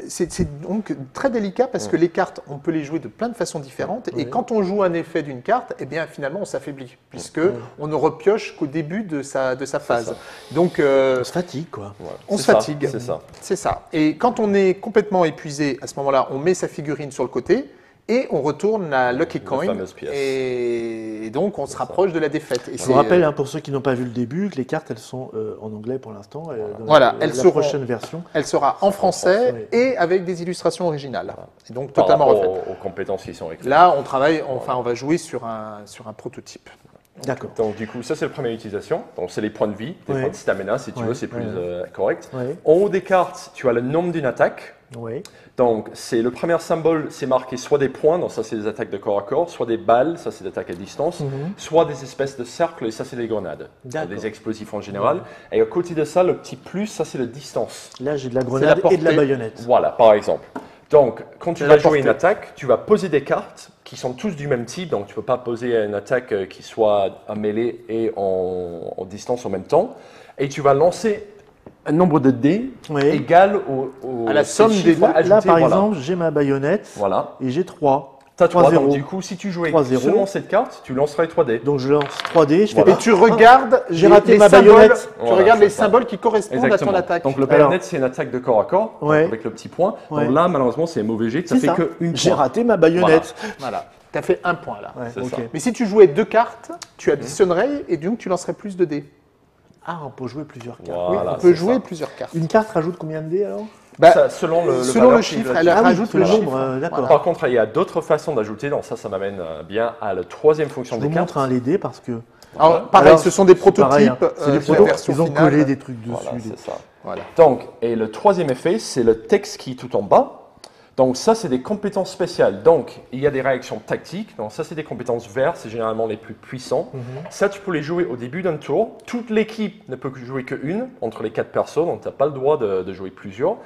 C'est donc très délicat parce que les cartes, on peut les jouer de plein de façons différentes. Ouais. Et quand on joue un effet d'une carte, eh bien finalement on s'affaiblit puisque Ouais. on ne repioche qu'au début de sa phase. ça. Donc On se fatigue, quoi. Voilà. On C'est se ça, fatigue. C'est ça. c'est ça. Et quand on est complètement épuisé, à ce moment-là, on met sa figurine sur le côté et on retourne la Lucky Coin. fameuse pièce. Et donc on se rapproche de la défaite. Et Je c'est, vous rappelle, hein, pour ceux qui n'ont pas vu le début, que les cartes, elles sont en anglais pour l'instant. Dans Voilà, la elles seront- prochaine version. elle sera en français Ouais. et avec des illustrations originales. Et donc Par totalement rapport refaites. aux compétences qui sont écrites. Là, on travaille, enfin, on va jouer sur un prototype. D'accord. Donc du coup, ça c'est la première utilisation. Donc c'est les points de vie, les Ouais. points de stamina si tu Ouais, veux, c'est plus ouais. correct. Ouais. En haut des cartes, tu as le nombre d'une attaque. Ouais. Donc c'est le premier symbole, c'est marqué soit des points, donc ça c'est des attaques de corps à corps, soit des balles, ça c'est des attaques à distance, Mhm. soit des espèces de cercles, et ça c'est des grenades, D'accord. des explosifs en général. Et à côté de ça, le petit plus, ça c'est la distance. Là, j'ai de la la grenade et de la portée. baïonnette. Voilà, par exemple. Donc, quand tu C'est vas la jouer une portée. attaque, tu vas poser des cartes qui sont tous du même type. Donc, tu ne peux pas poser une attaque qui soit en mêlée et en distance en même temps. Et tu vas lancer un nombre de dés Ouais. égal À la somme des chiffres deux. ajoutés, Là, par voilà. exemple, j'ai ma baïonnette Voilà. et j'ai 3. T'as 3, 3-0. donc du coup, si tu jouais 3-0. seulement cette carte, tu lancerais 3D. Donc je lance 3D, je fais Et tu regardes j'ai les- raté les ma symboles, baïonnette. tu Voilà, regardes les c'est ça. symboles qui correspondent à ton attaque. Donc le Alors- baïonnette, c'est une attaque de corps à corps, donc Ouais. avec le petit point. Ouais. Donc là, malheureusement, c'est un mauvais jet, ça C'est fait ça. qu'une J'ai point. raté ma baïonnette. Voilà. Tu as fait un point là. Ouais, C'est ok. ça. Mais si tu jouais 2 cartes, tu additionnerais et donc tu lancerais plus de dés. Ah, on peut jouer plusieurs cartes. Oui, Voilà, on peut c'est jouer ça. plusieurs cartes. Une carte rajoute combien de dés alors Bah, Ça, selon le selon valeur le qu'il chiffre, a elle dit. rajoute le le nombre, chiffre. d'accord. Voilà. Par contre, il y a d'autres façons d'ajouter, donc ça m'amène bien à la troisième fonction Je des vous cartes. montre les dés parce que Alors, pareil, Alors, ce sont des c'est pareil, prototypes. hein. C'est des de la protos, version ils ont finale. collé des trucs dessus. Voilà, des- c'est ça. Voilà. Donc, et le troisième effet, c'est le texte qui est tout en bas. Donc ça, c'est des compétences spéciales. Donc, il y a des réactions tactiques. Donc ça, c'est des compétences vertes, c'est généralement les plus puissants. Ça, tu peux les jouer au début d'un tour. Toute l'équipe ne peut jouer qu'une entre les 4 personnes, donc tu n'as pas le droit de jouer plusieurs.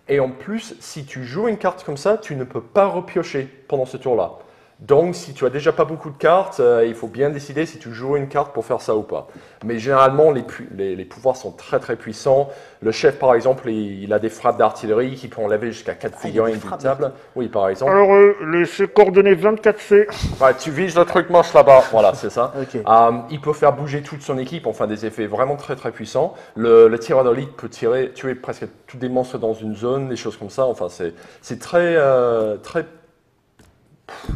Et en plus, si tu joues une carte comme ça, tu ne peux pas repiocher pendant ce tour-là. Donc, si tu as déjà pas beaucoup de cartes, il faut bien décider si tu joues une carte pour faire ça ou pas. Mais généralement, les pouvoirs sont très très puissants. Le chef, par exemple, il a des frappes d'artillerie qui peuvent enlever jusqu'à 4 figurines d'une table. Oui, par exemple. Alors, les coordonnées 24C. Ouais, tu vises le truc moche là-bas. Voilà, c'est ça. Ok. Il peut faire bouger toute son équipe, enfin des effets vraiment très très puissants. Le tireur d'élite peut tuer presque tous des monstres dans une zone, des choses comme ça. Enfin, c'est très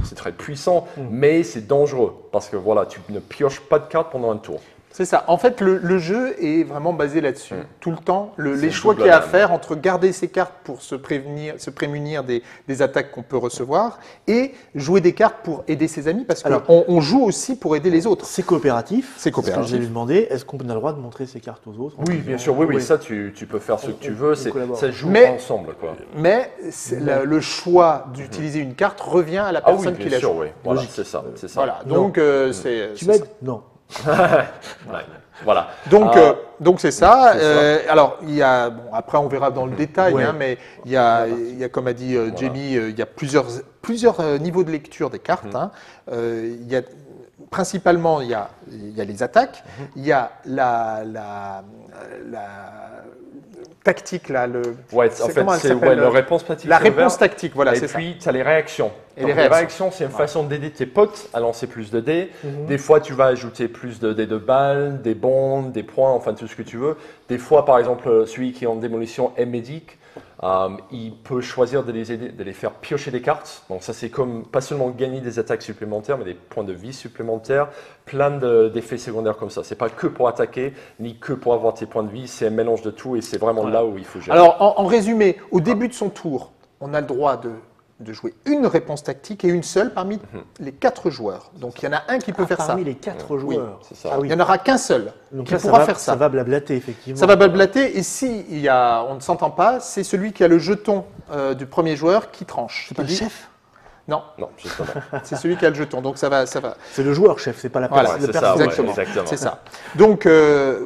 c'est très puissant, mais c'est dangereux parce que voilà, tu ne pioches pas de cartes pendant un tour. C'est ça. En fait, le jeu est vraiment basé là-dessus. Tout le temps, les un choix double qu'il y a à lame. faire entre garder ses cartes pour se prémunir des attaques qu'on peut recevoir et jouer des cartes pour aider ses amis parce Alors- qu'on joue aussi pour aider les autres. C'est coopératif. C'est coopératif. Ce que j'allais demander, est-ce qu'on a le droit de montrer ces cartes aux autres en Oui, disant, bien sûr, oui, oui. ça tu peux faire ce que tu veux, collabore. ça joue Mais- ensemble. Quoi. Mais le choix d'utiliser une carte revient à la Ah oui, personne qui bien la sûr, joue. oui. Voilà, Logique. c'est ça, c'est ça. Voilà. Non. Donc c'est. Tu c'est m'aides Non. Ouais, voilà. Donc c'est ça. c'est ça. Alors il y a après on verra dans le détail, Ouais. hein, mais il y a comme a dit Jamie, il y a plusieurs niveaux de lecture des cartes. Hein. Il y a principalement il y a les attaques, il y a la tactique là, Ouais, en c'est- fait, comment elle c'est s'appelle, la réponse pratique. la sur le réponse verbe. tactique, voilà, Et c'est ça. puis, tu as les réactions. Et Donc, les les réactions. réactions, c'est une façon d'aider tes potes à lancer plus de dés. Des fois, tu vas ajouter plus de dés de balles, des bombes, des points, enfin tout ce que tu veux. Des fois, par exemple, celui qui est en démolition est médic. Il peut choisir de les aider, de les faire piocher des cartes. Donc ça, c'est comme pas seulement gagner des attaques supplémentaires, mais des points de vie supplémentaires, plein d'effets secondaires comme ça. C'est pas que pour attaquer, ni que pour avoir tes points de vie. C'est un mélange de tout et c'est vraiment là où il faut gérer. Alors en résumé, au début de son tour, on a le droit de jouer une réponse tactique et une seule parmi les 4 joueurs. Donc il y en a un qui peut faire ça. Parmi les 4 joueurs. c'est ça. Ah oui. Il n'y en aura qu'un seul Donc qui là, pourra faire ça. Ça va blablater, effectivement. Ça va blablater et si on ne s'entend pas, c'est celui qui a le jeton du premier joueur qui tranche. C'est pas le Qui dit- chef Non, Non, justement. c'est celui qui a le jeton. Donc ça va. C'est le joueur chef, c'est pas la Voilà, personne. c'est ça, ouais. Exactement. exactement. C'est ça. Donc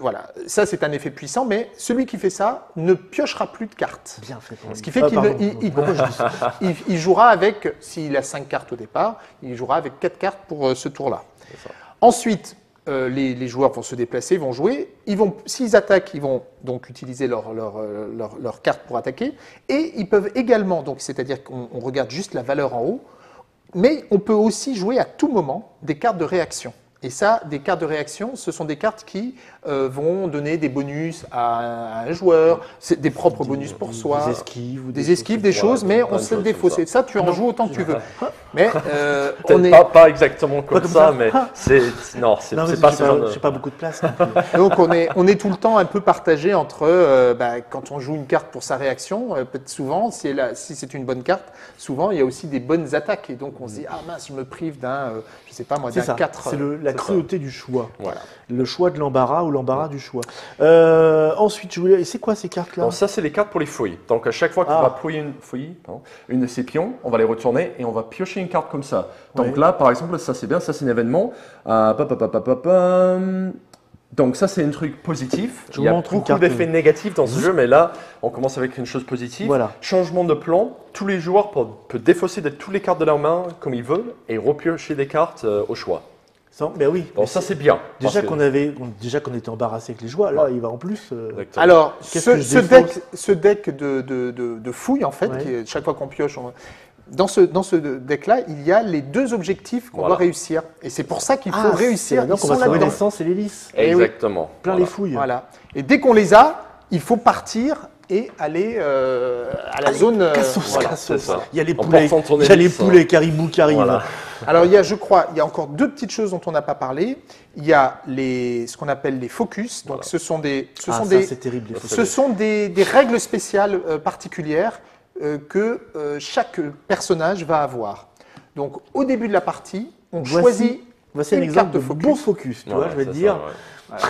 voilà, ça c'est un effet puissant, mais celui qui fait ça ne piochera plus de cartes. Bien fait. Ce qui fait qu'il pardon. Pourquoi je dis ça il jouera avec, s'il a 5 cartes au départ, il jouera avec 4 cartes pour ce tour-là. ça. Ensuite, les joueurs vont se déplacer, vont jouer. S'ils attaquent, ils vont donc utiliser leur carte pour attaquer. Et ils peuvent également, donc c'est-à-dire qu'on regarde juste la valeur en haut, mais on peut aussi jouer à tout moment des cartes de réaction. Et ça, des cartes de réaction, ce sont des cartes qui vont donner des bonus à un joueur, c'est des propres bonus pour soi, Des esquives. ou des esquives, des voilà, choses, mais plein on de sait le choses défausser. comme Ça, tu en joues autant que tu veux. Mais on Peut-être est, pas exactement comme comme ça, ça. mais c'est Non, mais c'est pas j'ai ce genre de... j'ai pas beaucoup de place. donc on est tout le temps un peu partagé entre quand on joue une carte pour sa réaction, peut-être souvent, si c'est une bonne carte, souvent il y a aussi des bonnes attaques et donc on se dit ah mince, je me prive d'un, je sais pas moi, C'est d'un ça. 4. C'est la cruauté du choix. Voilà. Le choix de l'embarras ou l'embarras du choix. Ensuite, c'est quoi ces cartes-là? Donc ça, c'est les cartes pour les fouilles. Donc à chaque fois qu'on va fouiller une fouille, une de ces pions, on va les retourner et on va piocher une carte comme ça. Donc Ouais. là, par exemple, ça c'est bien, ça c'est un événement. Donc ça c'est un truc positif. Je Il y a vous montre une beaucoup carte. d'effets négatifs dans ce jeu, mais là, on commence avec une chose positive. Voilà. Changement de plan. Tous les joueurs peuvent défausser de toutes les cartes de leur main comme ils veulent et repiocher des cartes au choix. Ben oui. Bon, ça c'est bien. Déjà parce que- qu'on était embarrassé avec les joueurs, là, il va en plus. Exactement. Alors, Qu'est-ce que je ce deck de fouilles, en fait, Ouais. chaque fois qu'on pioche, dans ce deck-là, il y a les 2 objectifs qu'on doit réussir. Et c'est pour ça qu'il faut réussir. Donc on va trouver l'essence et l'hélice. Exactement. Plein les fouilles. Voilà. Et dès qu'on les a, il faut partir et aller à la zone. C'est ça. Il y a les poulets, caribous qui arrivent. Voilà. Alors, il y a encore 2 petites choses dont on n'a pas parlé. Il y a ce qu'on appelle les focus. Donc, ce sont des règles spéciales particulières que chaque personnage va avoir. Donc, au début de la partie, on choisit un exemple de bon focus. Tu vois, je vais te dire. Voilà.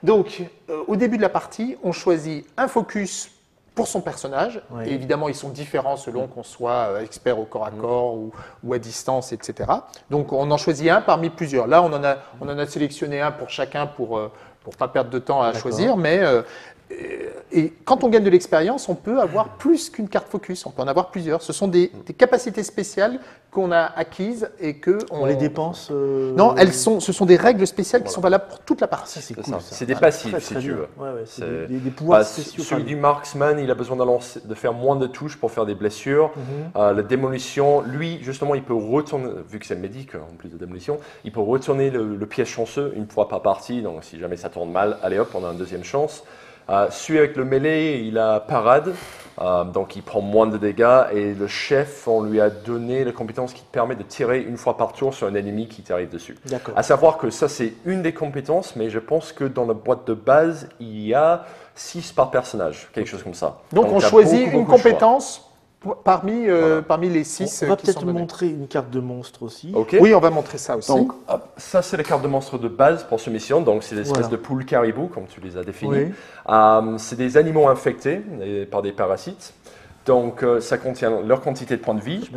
Donc, au début de la partie, on choisit un focus pour son personnage. Ouais. Et évidemment, ils sont différents selon qu'on soit expert au corps à corps ou à distance, etc. Donc, on en choisit un parmi plusieurs. Là, on en a sélectionné un pour chacun pour pas perdre de temps à choisir. Mais et quand on gagne de l'expérience, on peut avoir plus qu'une carte focus. On peut en avoir plusieurs. Ce sont des capacités spéciales qu'on a acquises et que on les dépense. Non, ce sont des règles spéciales qui sont valables pour toute la partie. C'est cool. C'est des passifs, si tu veux. C'est des pouvoirs spéciaux. Celui du marksman, il a besoin de faire moins de touches pour faire des blessures. La démolition, lui, justement, il peut retourner, vu que c'est le médic en plus de démolition, il peut retourner le piège chanceux une fois par partie. Donc, si jamais ça tourne mal, allez hop, on a une deuxième chance. Celui avec le mêlée, il a parade, donc il prend moins de dégâts. Et le chef, on lui a donné la compétence qui te permet de tirer une fois par tour sur un ennemi qui t'arrive dessus. D'accord. À savoir que ça, c'est une des compétences, mais je pense que dans la boîte de base, il y a 6 par personnage, quelque chose comme ça. Donc on choisit une compétence parmi les 6. On va peut-être montrer une carte de monstre aussi. Okay. Oui, on va montrer ça aussi. Donc, ça, c'est les cartes de monstres de base pour cette mission. Donc, c'est des espèces de poules caribou, comme tu les as définis. Oui. C'est des animaux infectés par des parasites. Donc, ça contient leur quantité de points de vie,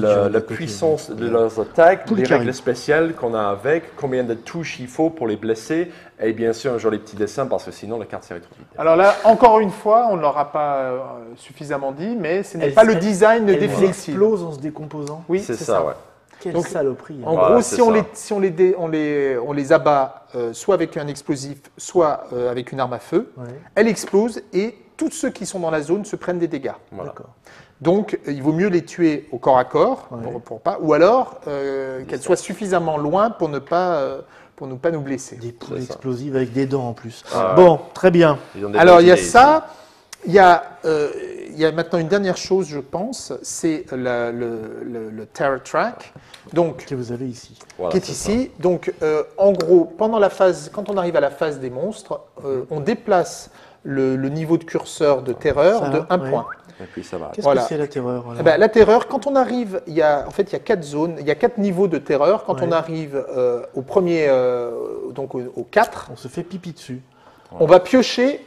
la puissance de leurs attaques, les règles spéciales qu'on a avec, combien de touches il faut pour les blesser, et bien sûr un joli petit dessin parce que sinon la carte serait trop vite. Alors là, encore une fois, on ne l'aura pas suffisamment dit, mais ce n'est pas le design définitif. Elle explose en se décomposant. Oui, c'est ça. Ouais. Quelle saloperie. En gros, si on les abat soit avec un explosif, soit avec une arme à feu, elle explose et tous ceux qui sont dans la zone se prennent des dégâts. Voilà. Donc, il vaut mieux les tuer au corps à corps, ou alors qu'elles soient suffisamment loin pour ne pas nous blesser. Des poules explosives avec des dents en plus. Ah, bon, très bien. Alors, il y a ça. Il y a maintenant une dernière chose, je pense, c'est le Terror Track. Donc, que vous avez ici. Voilà, qui est ici. Ça. Donc, en gros, quand on arrive à la phase des monstres, on déplace le niveau de curseur de terreur de 1 point. Et puis ça va. Qu'est-ce que c'est la terreur La terreur, quand on arrive, il y a 4 zones, il y a 4 niveaux de terreur. Quand on arrive au premier, donc au 4, on se fait pipi dessus. On va piocher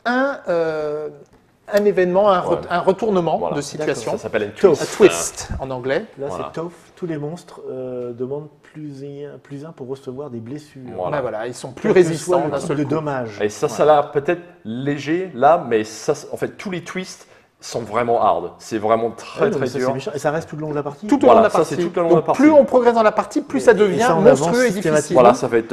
un événement, un retournement de situation. Ça s'appelle un twist. Un twist en anglais. Là, c'est tough. Tous les monstres demandent plus un pour recevoir des blessures. Voilà, ils sont plus résistants d'un seul de dommages. Et ça a l'air peut-être léger là, mais ça, en fait, tous les twists sont vraiment hard. C'est vraiment très dur. Et ça reste tout le long de la partie. Tout au long de la partie. Donc, plus on progresse dans la partie, plus ça devient monstrueux et difficile. Voilà, ça fait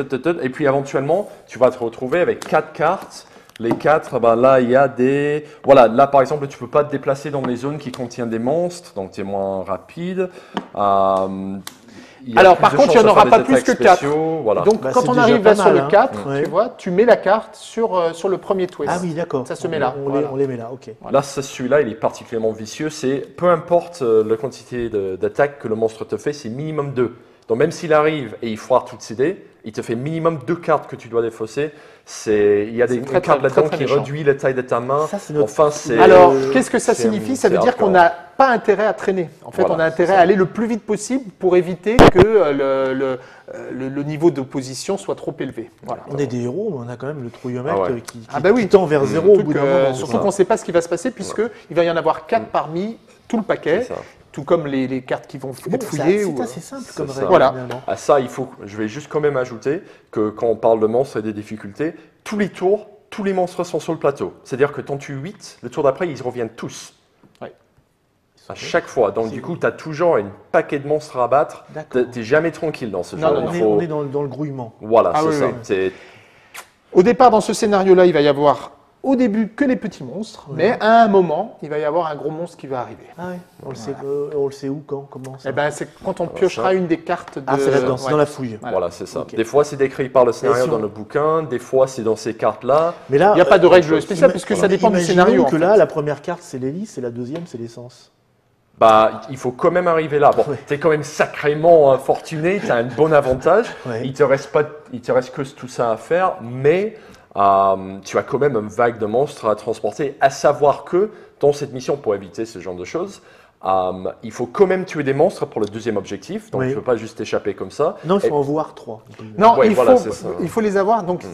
et puis éventuellement, tu vas te retrouver avec 4 cartes. Les 4, là, il y a des... Voilà, là, par exemple, tu ne peux pas te déplacer dans les zones qui contiennent des monstres, donc tu es moins rapide. Alors, par contre, il n'y en aura pas plus que 4. Voilà. Donc, quand on arrive là sur le 4, tu vois, tu mets la carte sur le premier twist. Ah oui, d'accord. Ça se met là. On les met là, ok. Là, celui-là, il est particulièrement vicieux. C'est peu importe la quantité d'attaque que le monstre te fait, c'est minimum 2. Donc, même s'il arrive et il foire toutes ses dés, il te fait minimum 2 cartes que tu dois défausser. Il y a des cartes là-dedans qui réduisent la taille de ta main. Alors, qu'est-ce que ça signifie? Ça veut dire qu'on n'a pas intérêt à traîner. En fait, on a intérêt à aller le plus vite possible pour éviter que le niveau d'opposition soit trop élevé. Voilà. On est des héros, mais on a quand même le trouillomètre qui tend vers 0 au bout d'un moment. Surtout qu'on ne sait pas ce qui va se passer puisqu'il va y en avoir 4 parmi tout le paquet. Tout comme les cartes qui vont être fouillées. C'est assez simple comme règle. Voilà. À ça, je vais juste quand même ajouter que quand on parle de monstres et des difficultés, tous les tours, tous les monstres sont sur le plateau. C'est-à-dire que t'en tues 8, le tour d'après, ils reviennent tous. À chaque fois. Donc du coup, tu as toujours un paquet de monstres à battre. Tu n'es jamais tranquille dans ce jeu. On est dans le grouillement. Voilà, c'est ça. Au départ, dans ce scénario-là, il va y avoir au début que les petits monstres, mais à un moment, il va y avoir un gros monstre qui va arriver. Ah ouais. On le sait où, quand, comment ça? Eh ben, c'est quand on piochera une des cartes de... Ah, c'est là-dedans, c'est dans la fouille. Voilà, c'est ça. Ok. Des fois, c'est décrit par le scénario si on- dans le bouquin, des fois, c'est dans ces cartes-là. Mais là, Il n'y a pas de règle chose. spéciale, puisque ça dépend du imaginons scénario. que en là, fait. la première carte, c'est l'hélice, et la deuxième, c'est l'essence. Bah, il faut quand même arriver là. Bon, Ouais. tu es quand même sacrément fortuné, tu as un bon avantage. Ouais. Il te reste que tout ça à faire, mais tu as quand même une vague de monstres à transporter. À savoir que dans cette mission, pour éviter ce genre de choses, il faut quand même tuer des monstres pour le deuxième objectif. Donc, Oui. tu ne peux pas juste échapper comme ça. Non, il Et- faut en voir 3. Non, Ouais, voilà, c'est ça. il faut les avoir. Donc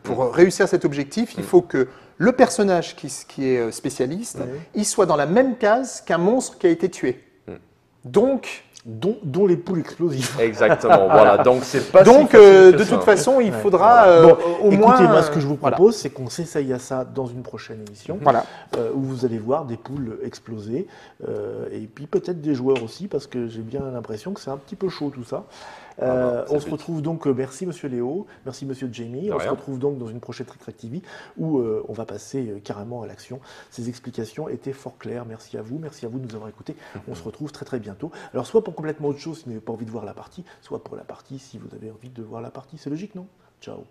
pour réussir cet objectif, il faut que le personnage qui est spécialiste, Ouais. il soit dans la même case qu'un monstre qui a été tué. Donc, Dont les poules explosives. Exactement, voilà. Donc, c'est pas si facile de que ça. toute façon, il Ouais. faudra Bon, au écoutez, moins... moi, ce que je vous voilà. propose, c'est qu'on s'essaye à ça dans une prochaine émission, Voilà. où vous allez voir des poules exploser, et puis peut-être des joueurs aussi, parce que j'ai bien l'impression que c'est un petit peu chaud tout ça. c'est On le se but. retrouve donc, merci Monsieur Léo, merci Monsieur Jamie, on se rien. retrouve donc dans une prochaine Trick Track TV, où on va passer carrément à l'action. Ces explications étaient fort claires, merci à vous de nous avoir écoutés. On se retrouve très très bientôt. Alors soit pour complètement autre chose si vous n'avez pas envie de voir la partie, soit pour la partie si vous avez envie de voir la partie. C'est logique, non? Ciao.